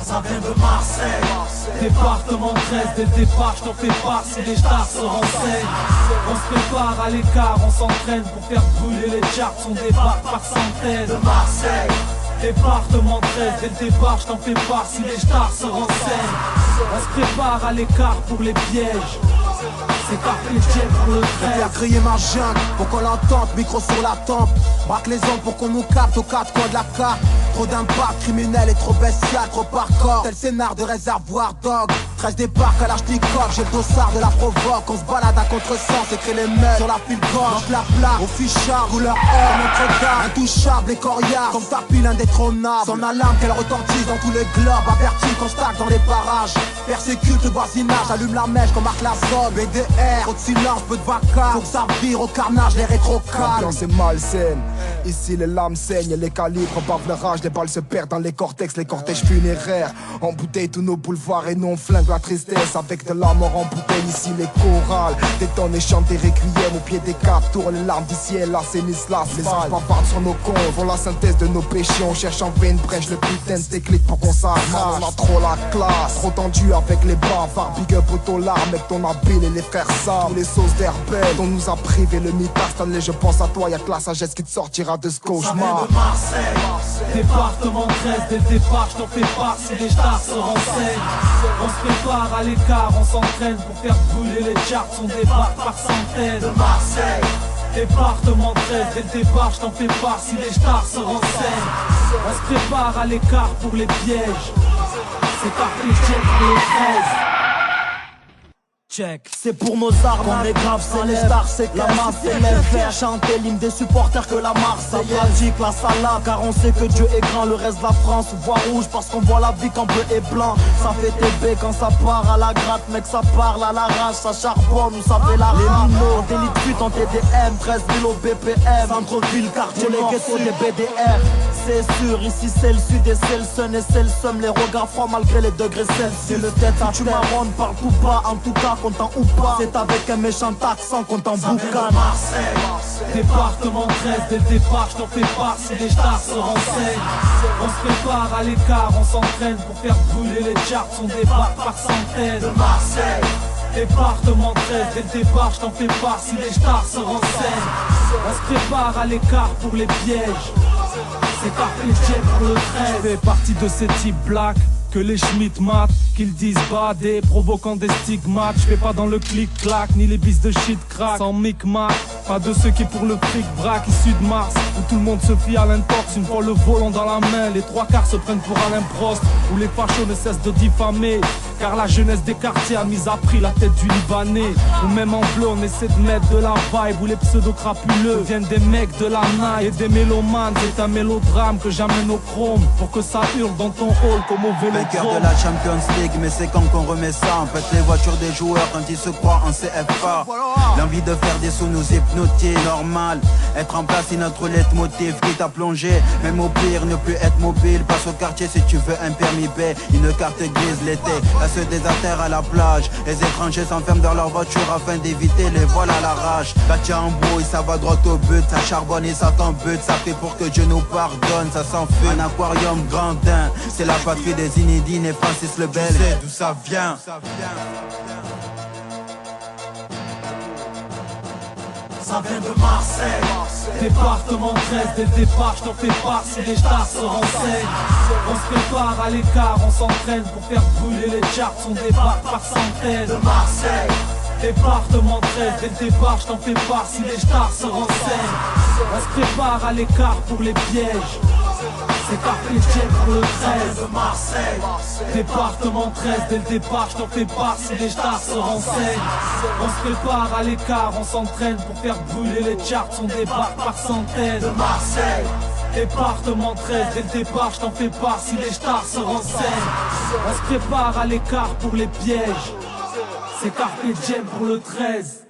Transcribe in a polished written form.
Ça vient de Marseille, département 13. Dès le départ je t'en fais part si les stars se renseignent. On se prépare à l'écart, on s'entraîne pour faire brûler les charts. On débarque par centaines de Marseille, département 13. Dès le départ je t'en fais part si les stars se renseignent. On se prépare à l'écart pour les pièges. C'est carpé pour le 13. Faire crier ma jungle pour qu'on l'entende, micro sur la tempe. Braque les ondes pour qu'on nous capte aux quatre coins de la carte. Trop d'impact criminel et trop bestial, trop par corps. Tel scénar de réservoir dog. 13 débarques à l'Archnikov, j'ai le dossard de la provoque. On se balade à contre-sens, écrit les mecs sur la file gauche. Donc la plaque, au fichard, couleur or, notre garde. Intouchable et coriace, comme ta pile indétrônable. Son alarme qu'elle retentisse dans tous les globes. Averti qu'on stack dans les parages. Persécute le voisinage, allume la mèche comme Marc Lassomme. BDR, trop de silence, peu de vacarme. Faut que ça vire au carnage, l'air est trop calme. L'ambiance est malsaine, ici les lames saignent, les calibres bavent le rage, les balles se perdent dans les cortex, les cortèges funéraires. On bouteille tous nos boulevards et nous on flingue la tristesse avec de la mort en bouteille. Ici les chorales, des tonnes et chantent des requiem au pied des quatre tours. Les larmes du ciel assainissent l'asphalte. Les anges bavardent sur nos comptes, font la synthèse de nos péchés. On cherche en vain une brèche, le putain de déclic pour qu'on s'arrache. On a trop la classe, trop tendu avec les bavards. Big up aux larmes avec ton habile et les frères Sam. Tous les sauces d'herbel, on nous a privé le mitard. Stanley, je pense à toi, y'a que la sagesse qui te sortira de ce cauchemar. Ça vient de Marseille, département 13. Dès le départ je t'en fais part si les stars se renseignent. On se prépare à l'écart, on s'entraîne pour faire brûler les charts. On débarque par centaines de Marseille, département 13. Dès le départ je t'en fais part si les stars se renseignent. On se prépare à l'écart pour les pièges. C'est carpé pour le 13. Check. C'est pour nos armes, on est grave, c'est les stars, c'est la masse élève. Faire chanter l'hymne des supporters que la Marseillaise. Ça pratique la salade, car on sait que Dieu est grand. Le reste de la France voit rouge parce qu'on voit la vie qu'en bleu et blanc. Ça fait TB quand ça part à la gratte, mec, ça parle à l'arrache, ça charbonne ou ça fait la rame. En élite fuite, en TDM, 13 000 au BPM. Centre-ville, quartier, les ghettos des BDR. C'est sûr, ici c'est le sud et c'est le sun et c'est le somme. Les regards froids malgré les degrés Celsius. C'est le tête à tu marronnes, parle tout bas, en tout cas content ou pas. C'est avec un méchant accent qu'on t'en boucane. Marseille, département 13. Dès le départ je t'en fais part si les stars se renseignent. On se prépare à l'écart, on s'entraîne pour faire brûler les charts. On débarque par centaines de Marseille, département 13. Dès le départ je t'en fais part si les stars se renseignent. On se prépare à l'écart pour les pièges. C'est carpé pour le 13. Je fais partie de ces types black que les Schmitt matent, qu'ils disent badés, provoquant des stigmates. Je fais pas dans le clic-clac, ni les bis de shit crack. Sans micmac, pas de ceux qui pour le fric braque. Issus de Mars, où tout le monde se fie à l'intox. Une fois le volant dans la main, les trois quarts se prennent pour Alain Prost. Où les fachos ne cessent de diffamer, car la jeunesse des quartiers a mis à prix la tête du Libanais. Ou même en bleu on essaie de mettre de la vibe, où les pseudo-crapuleux viennent des mecs de la naille et des mélomanes. C'est un mélodrame que j'amène au chrome, pour que ça hurle dans ton hall comme au vélo. Vainqueur de la Champions League, mais c'est quand qu'on remet ça. En fait les voitures des joueurs quand ils se croient en CFA. L'envie de faire des sous nous hypnotise, normal. Être en place c'est notre leitmotiv qui t'a plongé. Même au pire ne plus être mobile. Passe au quartier si tu veux un permis B. Une carte grise l'été, là se désaltère à la plage. Les étrangers s'enferment dans leur voiture afin d'éviter les vols à l'arrache. Là tu embrouille, ça va droit au but. Ça charbonne et ça t'embute. Ça fait pour que Dieu nous pardonne. Ça s'enfuit, un aquarium grandin. C'est la patrie des Zinedine et Francis Lebel. Tu sais d'où ça vient. Ça vient de Marseille, département 13. Dès le départ je t'en fais part si les stars se renseignent. On se prépare à l'écart, on s'entraîne pour faire brûler les charts. On débarque par centaines de Marseille, département 13. Dès le départ je t'en fais part si les stars se renseignent. On se prépare à l'écart pour les pièges. C'est carpé pour le 13 de Marseille, département 13. Dès le départ je t'en fais part si les stars se renseignent. On se prépare à l'écart, on s'entraîne pour faire brûler les charts. On débarque par centaines de Marseille, département 13. Dès le départ je t'en fais part si les stars se renseignent. On se prépare à l'écart pour les pièges. C'est carpé pour le 13.